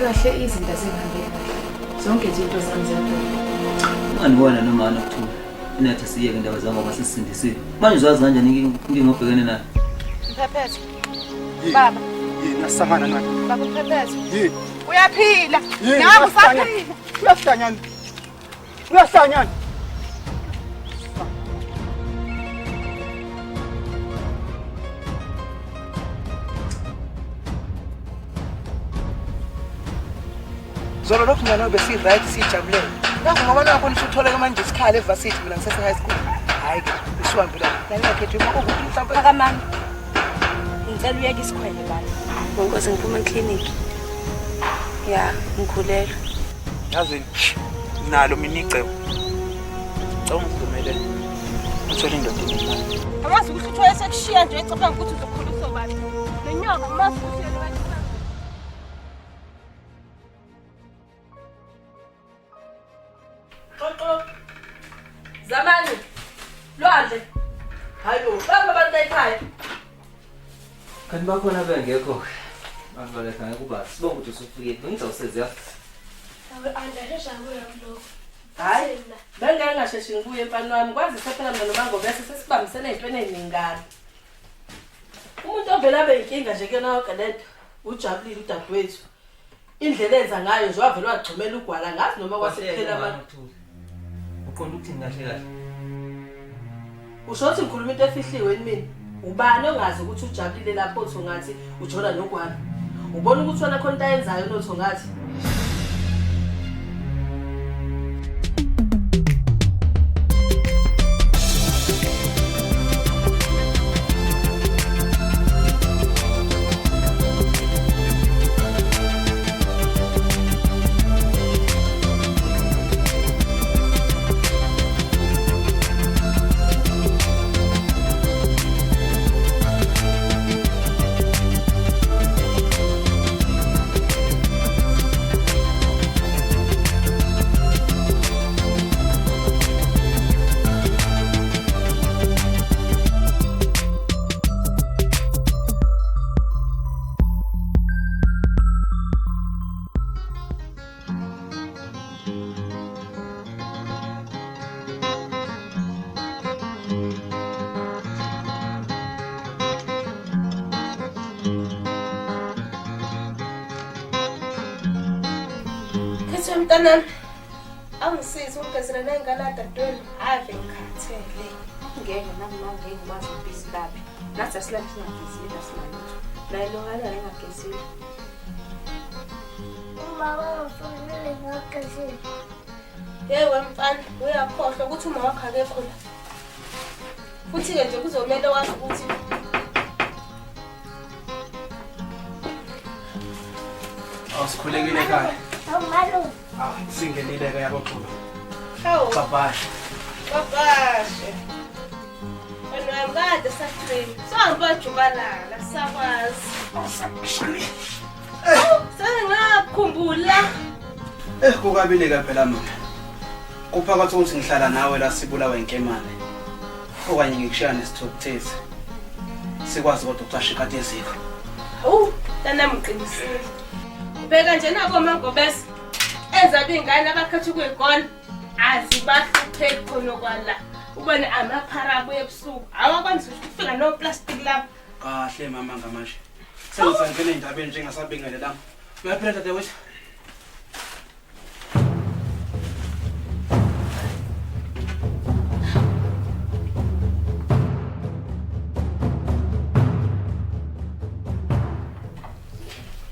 kahle izinto ezingahambi kahle. Zonke izinto zami ziyaduma. Angibona noma anokuthula. Inathi siyeke indaba zangu ngoba sisindisile. Manje uzazi kanjani inkinga obhekene nayo? Mphephethe. Baba. Yini asangana naye? Baba Mphephethe. Yini? Uyaphila. Nami usaphila. Uyahlanyana. Uyahlanyana. Zolo lokhu mina nobe si right sijabulele. Naku ngoba nakho nisuthola manje isikhala evarsity mina ngisese high school. Hayi ke isiwambi la. Ngiyakhetha ukuthi mhlawumbe akamani. Ngicela uyeke isikhwele bani. Ngokuze ngiphuma eclinic. Ya, ngikhulelwe. Yazini nalo mina icebo. Ngicela ungivumele uthole indoda enemali. Awazi ukuthi uthola sekushiya nje ecabanga ukuthi uzokhulisa bani. Nenyoka umazi ukuthi yena bani. Zamani. Lwandle. Hayo, baba abantu ekhaya. Kanti bakhona bengekho. Bavaleka ngekuba sibonga ukuthi usufike. Ngizawuseziya. Hayi, bengeke ngasheshi ngibuye emfana wami. Kwazi isaphela mina nomango bese sesibambisene ezintweni eziningana. Umuntu ovela abe inkinga nje ke nawo kalento ujabulile udadewethu. Indlela enza ngayo nje wavela wagxumela ugwala ngazi noma kwasekuphela abantu. Uqonda ukuthi ngahle kahle. Usho ukuthi ngikhuluma into efihliwe kimi. Ubani ongazi ukuthi ujabulile lapho utho ngathi ujona nogwala. Ubona ukuthi wena khona into ayenzayo notho ngathi. Mntanami angisize ungezela nengane dadweni ave ngikhathele ngeke nami manje ngikwazi ubisi laphi nathi asilaphi singagezile asinalutho naye lo ngala engagezile ubaba ufunele ngagezile yewe mfana uyakhohlwa ukuthi uma wakho akekho la futhi ke nje kuzomela wazi ukuthi Awusikhulekile ekhaya. Awumalo. Singenile ke yabakhulu. Hawu. Babashe. Babashe. Wena ngade sathini. Sahamba jubalala sakwazi. Awusaqhishile. Sengakhumbula. Kukabile ke phela mama. Kuphakathi ukuthi ngihlala nawe la sibulawa inkemane. Okanye ngikushiya nesithukuthezi. Sikwazi kodwa ukucasha ikhathi eziko. Tana mqinisile. Ubeka nje nako mangobese. Enza bingane abakhetha ukuyigona. Azibahluphe khona kwala. Ubone amaphara abuye ebusuku. Awakwanzi ukufika no plastic lapha. Kahle mama ngamanje. Sengizangena indabeni njengasabingele lami. Uyaphila dadewethu?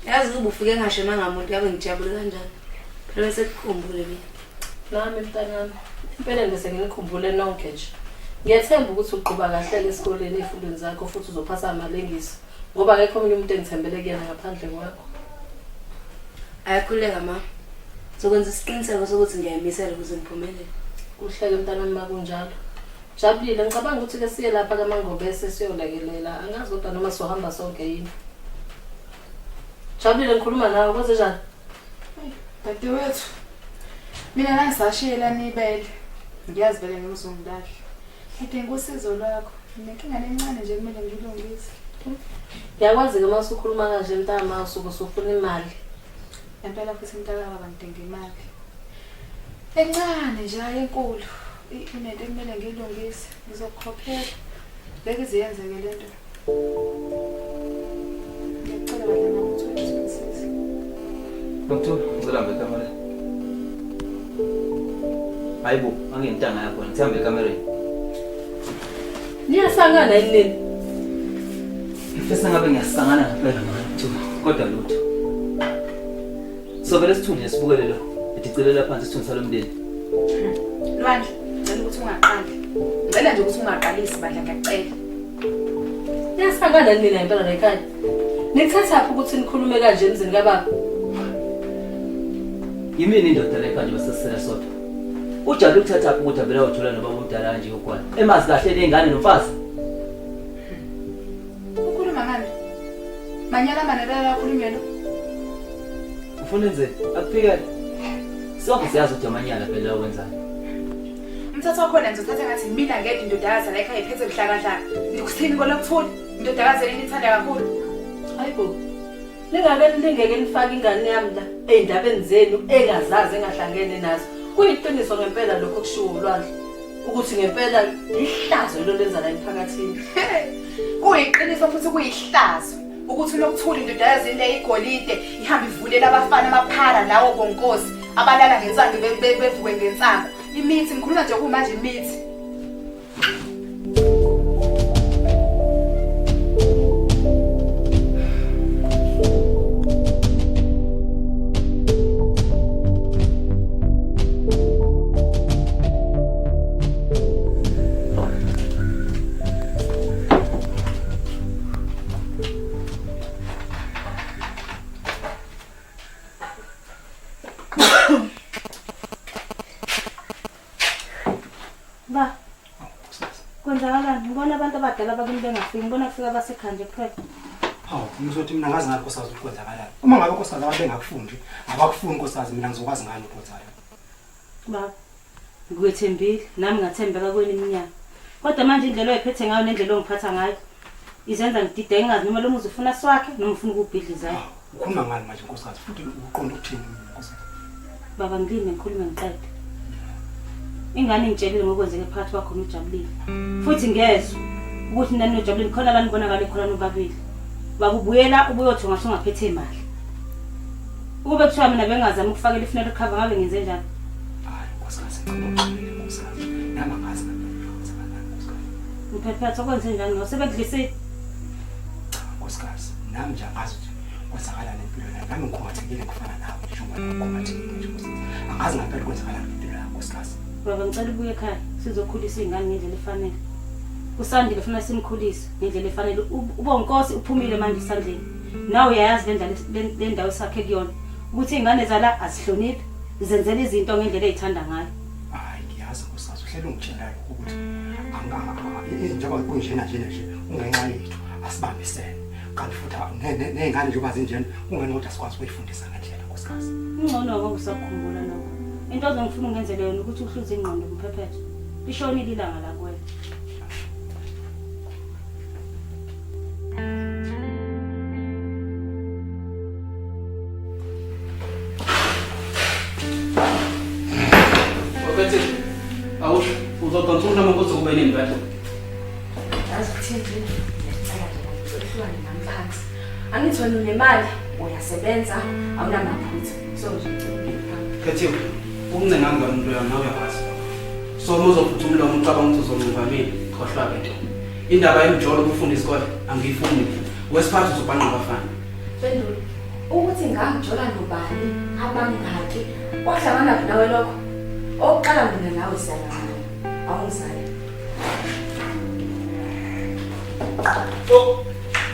Yazi ubufike ngashema ngamuntu yabe ngijabule kanjani. Phela bese kukhumbule mina. Nami mntanami. Impela ngise ngikhumbule nonke nje. Ngiyethemba ukuthi uqhuba kahle lesikoleni ezifundweni zakho futhi uzophasa amalengisi. Ngoba akekho omunye umuntu engithembele kuyena ngaphandle kwakho. Ayakhuleka ma. Zokwenza isiqiniseko sokuthi ngiyayimisela ukuze ngiphumelele. Kuhleke mntanami makunjalo. Jabulile ngicabanga ukuthi ke siye lapha kaMangobese siyolekelela. Angazi kodwa noma sohamba sonke yini. Jabulile ngikhuluma nawe kwenze njani? Dadewethu. Mina nangisashiyela nibele. Ngiyazi vele ngizongidala. Ngidinga usizo lwakho. Nginenkinga encane nje kumele ngilungise. Ngiyakwazi ke mase ukhuluma kanje mntama usuku usufuna imali. Impela futhi umntakababa ngidinga imali. Encane nje hayi enkulu. Inento ekumele ngiyilungise. Ngizokukhokhela. Ngeke iziyenzeke lento. Ngicela kahle mama ukuthi ungisize. Doctor, ngicela ngibe ekamera. Hayibo, angiyintanga yakho, ngithambe ekamereni. Niyasangana yini? Ngifisa ngabe ngiyasangana ngempela manje, kodwa lutho. So vele sithunje sibukele lo. Edicelela phansi isithunzi salomndeni. Lwandle, ngicela ukuthi ungaqali. Ngicela nje ukuthi ungaqalisi bandla ngiyacela. Niyasangana yini mina impela la ekhaya? Nikuthathaphi ukuthi nikhulume kanje emzini kababa? Yimini indoda le kanje basesela sodwa. Ujabule ukuthathaphi ukuthi avela uthola nobaba omdala kanje yokwala. Emazi kahle nezingane nomfazi. Ukhuluma ngani? Manyala manela lakhulunywe lo. Ufuna enze akuphikele. Sonke siyazi ukuthi amanyala phela ukwenzani. Umthatha wakho nje uthatha ngathi mina ngedwa indodakazi la ekhaya iphethe buhlakadla. Ngikuthini kolokuthula? Indodakazi leni ithanda kakhulu. Hayibo. Lingeke nifake ingane yami la endabeni zenu engazazi engahlangene nazo. Kuyiqiniso ngempela lokho kushiwo Lwandle ukuthi ngempela ihlazo lo lenza la emphakathini. Kuyiqiniso futhi kuyihlazo ukuthi lokuthula indodakazi le igolide ihamba ivulela abafana amaphara lawo bonkosi abalala ngensanga bevuke ngensanga. Imithi ngikhuluma nje kumanje imithi. Ba. Kwenzakalani? Ngibona abantu abadala bakini bengafiki. Ngibona kufika abasekhanje kuphela. Hawu, ngizothi mina ngazi ngani Nkosazi ukuthi kwenzakalani. Uma ngabe Nkosazi abantu bengakufundi, abakufuni Nkosazi mina ngizokwazi ngani ukwenzayo. Ba. Ngikwethembile, nami ngathembeka kweni iminyaka. Kodwa manje indlela oyiphethe ngayo nendlela ongiphatha ngayo izenza ngidide engazi noma lo muzi ufuna swakhe noma ufuna ukubhidlizayo. Ukhuluma ngani manje Nkosazi futhi uqonda ukuthini Nkosazi? Baba ngilime ngikhulume ngiqede. Ingane ngitshelile ngokwenzeke phakathi kwakho noJabulile. Futhi ngezwe ukuthi nani noJabulile khona la nibonakala khona nobabili. Bakubuyela ubuyothi ngasho ngaphethe imali. Ukube kuthiwa mina bengazama ukufakela ifunelo cover ngabe ngenze njani? Hayi Nkosazi ngicela Nkosazi. Nama ngazi kwenzakalani Nkosazi. Mphephethe okwenze njani ngosebekudlisile? Nkosazi, nami nje angazi ukuthi kwenzakalani empilweni yami. Nami ngikhomathekile kufana nawe nje ngoba ngikhomathekile nje Nkosazi. Angazi ngempela kwenzakalani empilweni yakho Nkosazi. Baba ngicela ubuye ekhaya sizokhulisa izingane ngendlela efanele. Usandile ufuna simkhulise ngendlela efanele. Ubonkosi uphumile manje isandleni. Nawe uyayazi le ndawo sakhe kuyona ukuthi izingane zala azihloniphi, zenzela izinto ngendlela ezithanda ngayo. Hayi ngiyazi Nkosazi, uhlele ungitshela lokho ukuthi njengoba kunjena nje ungenxa yethu asibambisene. Kanti futhi nezingane njengoba zinjena ungena kodwa sikwazi ukuyifundisa ngendlela Nkosazi. Ingcono ngoba usakhumbula lokho. Into ozongifuna ungenzele yona ukuthi uhluze ingqondo kumphephethe. Lishonile ilanga la kuwena. Okethi, awusho uzodonsa unama ukuthi kube nempela. Azikuthini ngiyacela nje ukuhlukana nami phansi. Angithoni unemali, uyasebenza, awunamaphutha. So nje ngicela Kethiwe, ukuncenga ngani into yana uyawazi. So muzophuthuma umlomo ucabanga ukuthi uzonqoba mina, khohlwa ke nto. Indaba yemjolo ukufunda isikole angiyifuni. Wesiphathu uzobhanqa abafana. Pendulo ukuthi ngamjola nobani abangaki wahlangana nawe lokho oqala mina nawe siyalana awungizali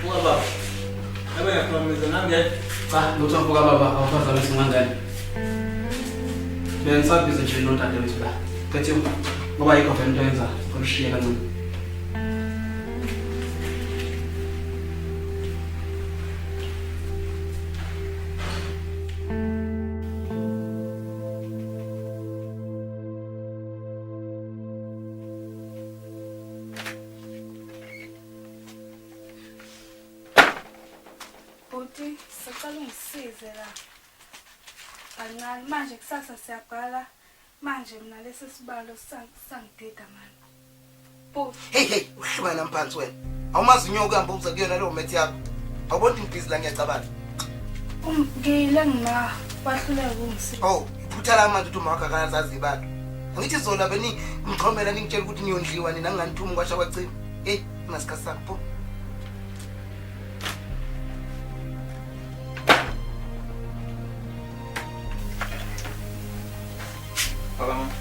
Baba. Abe yakhulumisa nami cha lutho mfuka baba awufazana singangani. Bengisabiza nje notata wethu la. Kethiwe ngoba yikho vele into yenza ukushiya kancane. Uthi sicela ungisize la. kancane manje kusasa siyabhala manje mina lesi sibalo sangidida mani bo hey uhlukana mphansi wena awumazi unyoka uhamba uza kuyona leyo methi yakho awubona ibhizi la ngiyacabanga ngile ngina bahluleka ungisi oh iphutha la manje uthi mawakha akazazi abantu angithi zola beni ngixhomela ningitshela ukuthi niyondliwa nina nginganithuma kwasha kwacima hey ngasikasaphi pho Baba mama.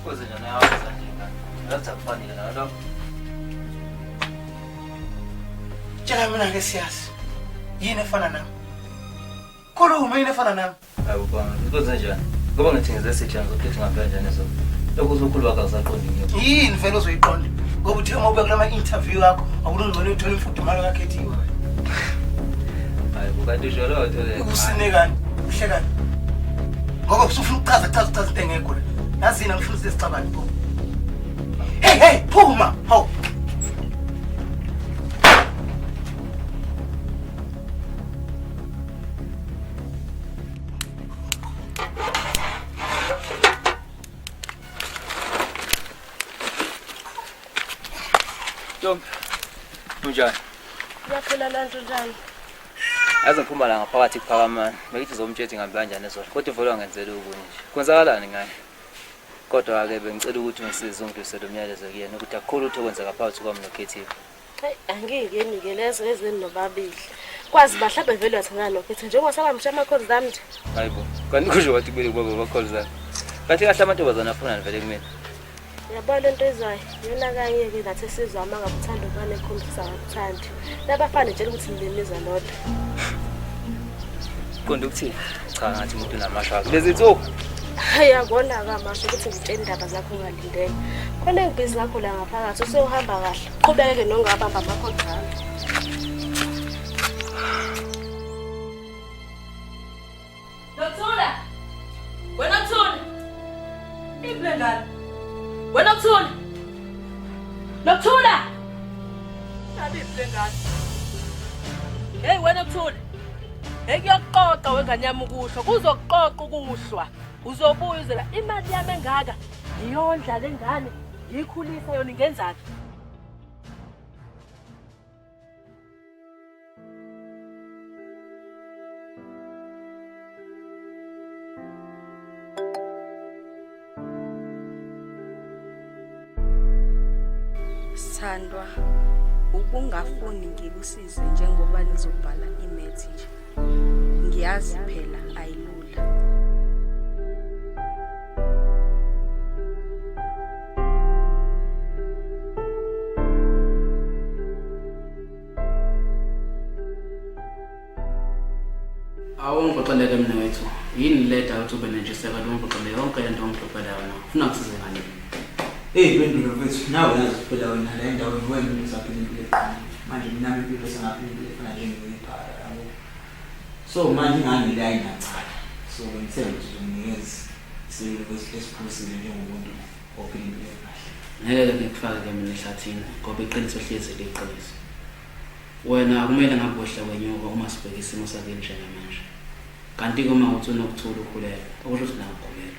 Kuze njani yawaza njengani? Ngathi akufanele nalo. tshela mina ke siyazi yini efana nami khuluma yini efana nami Hayi baba, kuze njani? Ngoba ngithi ngizesitshana zokuthi ngaphela njani so. Lokho uzokhulwa akazaqondi ngiyo. yini vele uzoyiqonda ngoba uthi uma ube kulama interview yakho akulungile uthola imfudumalo kakhethiwe Hayi bukanti jolo wathole. ukusinekani uhlekani ngoba usufuna ukuchaza into engekho la yazina ngifuna sesicabani pho hey phuma hawu Tom. Unjani? Uyaphila lanto njani? Yazi ngiphuma la ngaphakathi kuphakamani. Bekithi zomthethe ngihambe kanjani ezona. Kodwa ivolo ngenzela okunye nje. Kwenzakalani ngaye? Kodwa ke bengicela ukuthi ngisize ungidlulisele umyalezo kuyena ukuthi akukhulu ukuthi okwenzeka phakathi kwami noKhethiwe. Hayi angingeni ke lezo ezini nobabili. Kwazi bahlabe vele wathana noKhethiwe njengoba sabamsha amakhozi zami nje. Hayibo. Kanti kusho wathi kumele kuba amakhozi zami. Kanti kahle amantombazana afuna vele kumina. Yabona lento ezwayo yona kanye ke ngathi sizwa amanga uthando kwane khombisa ngakuthandi. Labafana nje ukuthi ngilimiza lodwa. Konke ukuthini? Cha ngathi umuntu unamashaka. Lezi nsuku Ayabona kamasho ukuthi ngitshela indaba zakho ungalindele. Khona ngibhizi ngakho la ngaphakathi usohamba kahle. Qhubeke nongabamba amakhozi zami. Nokuthula. Wena Nokuthula. Iblengane. Wena Nokuthula. Nokuthula. Nabi iblengane. Hey wena Nokuthula. Ekuyoqoqa wengane yami ukuhlwa, kuzoqoqa ukuhlwa. Uzobuya uzela imali yami engaka. Ngiyondla lengane, ngiyikhulisa yona ngenzani? Sithandwa ubungafuni ngikusize njengoba nizobhala imethi nje ngiyazi phela ayilula Awungixoxeleke mina wethu yini leda ukuthi ube nentshiseka lo ngixoxele yonke into ongixoxela yona ufuna ukusiza ngani Pendulo mfethu nawe yazi phela wena la endaweni wena usaphila impilo eqala manje mina impilo sengaphila impilo efana njengeyiphala yabo so manje ngani la inacala so ngimsebenzi uzonikeza isililo esiphusile njengomuntu ophila impilo ekahle ngeke ngikufake ke mina ehlathini ngoba iqiniso hlezi liqiniso wena akumele ngabe bohle kwenyuka uma sibheka isimo sakhe njengamanje kanti uma uthi unokuthula ukhulela okusho ukuthi nawe ukhulela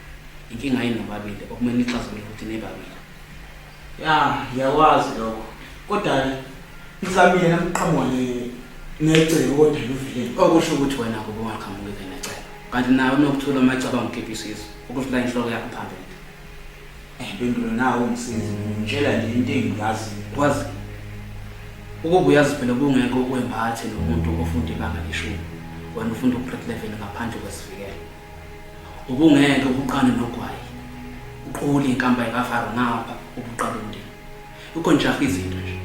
inkinga yini nobabili okumele ixazulule ukuthi nebabili ngiyakwazi lokho kodwa ngizamile namqhamuka necebo kodwa ngivile okusho ukuthi wena kuba ungaqhamuki necebo kanti nawe unokuthula uma ecabanga ukhipha isizwe ukuthi la inhloko yakho phambili Pendulo nawe ungisize ngitshela nje into engiyazi kwazi ukuba uyazi phela ubungeke ukwembathe nomuntu ofunda ibanga leshumi wena ufunda ugrade level ngaphandle kwesivikelo ubungeke ubuqane nogwayi uqhuli inkampa ekafaro ngapha ubuqala umndeni ukho njaha izinto nje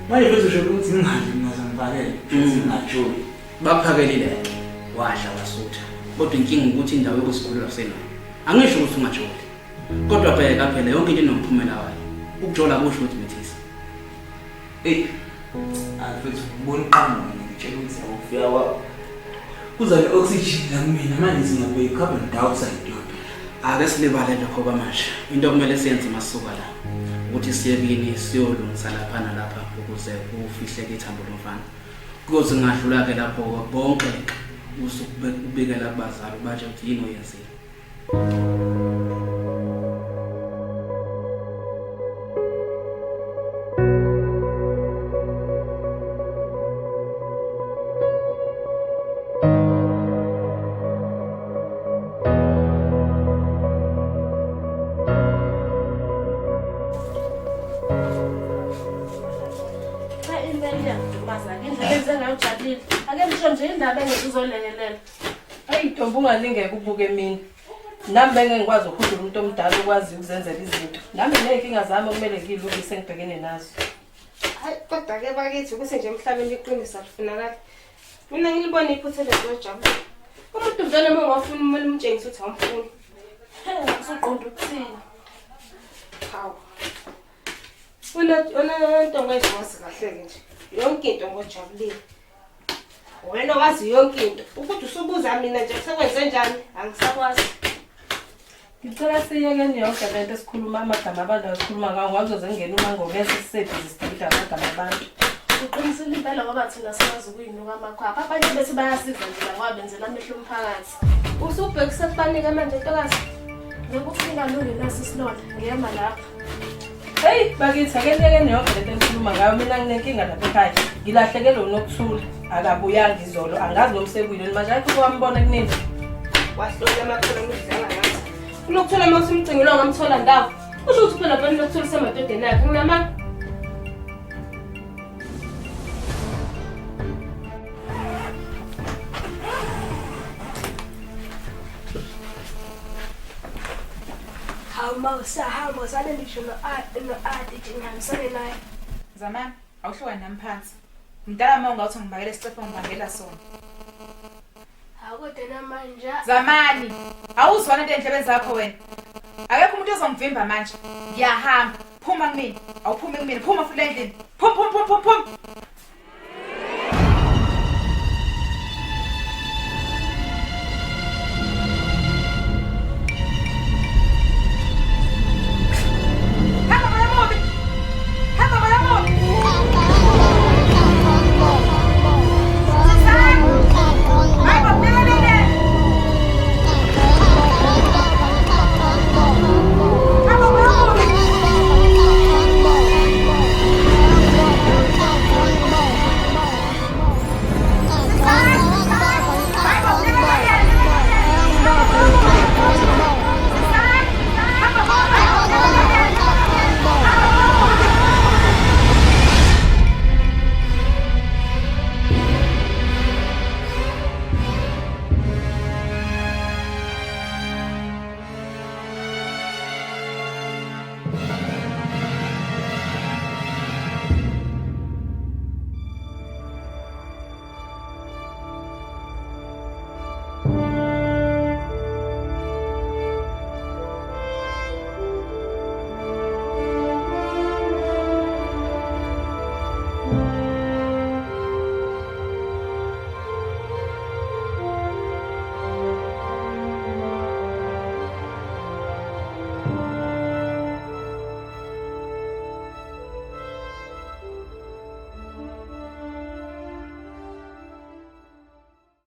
manje bese usho ukuthi ngingahli mina zangibakele futhi ngajoli bakuphakelile wadla wasutha kodwa inkinga ukuthi indawo yokusikhulula senayo angisho ukuthi ungajoli kodwa bheka phela yonke into inomphumela wayo ukujola kusho ukuthi mithisa Futhi ubona uqhamuka ngitshela ukuthi awufika kwakho kuza ne-oxygen la kumina manje singabheka i-carbon dioxide yodwa ake silibale lokho kwamanje into okumele siyenze masuka la ukuthi siye kini siyolungisa lapha nalapha ukuze kufihleke ithambo lomfana kuze ngadlula ke lapho bonke usukubikela kubazali batsho ukuthi yini oyenzile. Hayi Ntombi ungalingeka ubuke mina. Nami bengengikwazi ukukhuluma umuntu omdala ukwazi ukuzenzela izinto. Nami nenkinga zami okumele ngilungise ngibhekene nazo. Hayi kodwa ke bakithi ukuthi nje emhlabeni iqinisa lifunakala. Mina ngilibona iphuthe leJabu. Umuntu mdala uma ungafuna umele umtshengise ukuthi awumfuni. Usuqonda ukuthini? Hawu. Una ntonga ezwazi kahle nje. Yonke into ngoJabulile. Wena wazi yonke into. Ukuthi usubuza mina nje sekwenze njani? Angisakwazi. Ngicela siyekeni yonke lento esikhuluma amagama abantu asikhuluma ngawo ngazo zengena uma ngobese sisebenzisa isibhida amagama abantu. Uqinisile impela ngoba thina siyazi ukuyinuka amakhwapha. Abanye bethi bayasiza nje la ngoba benzela amehlo omphakathi. Usubhekise kufanele manje ntokazi. Ngokufika lungile naso isilonda ngiyema lapha. Hey bakithi akeyekeni yonke lento esikhuluma ngayo mina nginenkinga lapha ekhaya. Ngilahlekelwe unokuthula akabuyanga izolo angazi nomsekwini manje akho kwambona kunini. Wasihlola amakhono ngidlala ngathi. Ulokuthola mase umcingilo ngamthola ndawo. Kusho ukuthi phela bani lokuthola semadodeni akhe nginama. Hamba usale ngisho no-adi ngihambisane naye. Zamani, awuhlukani nami phansi. Mdala uma ungawuthi ngibakele isicefo ngibangela sona. Kodwa namanje Zamani, awuzwana into endlebeni zakho wena. Akekho umuntu ozongivimba manje. Ngiyahamba. Phuma kumina. Awuphume kumina. Phuma futhi endlini. Phum.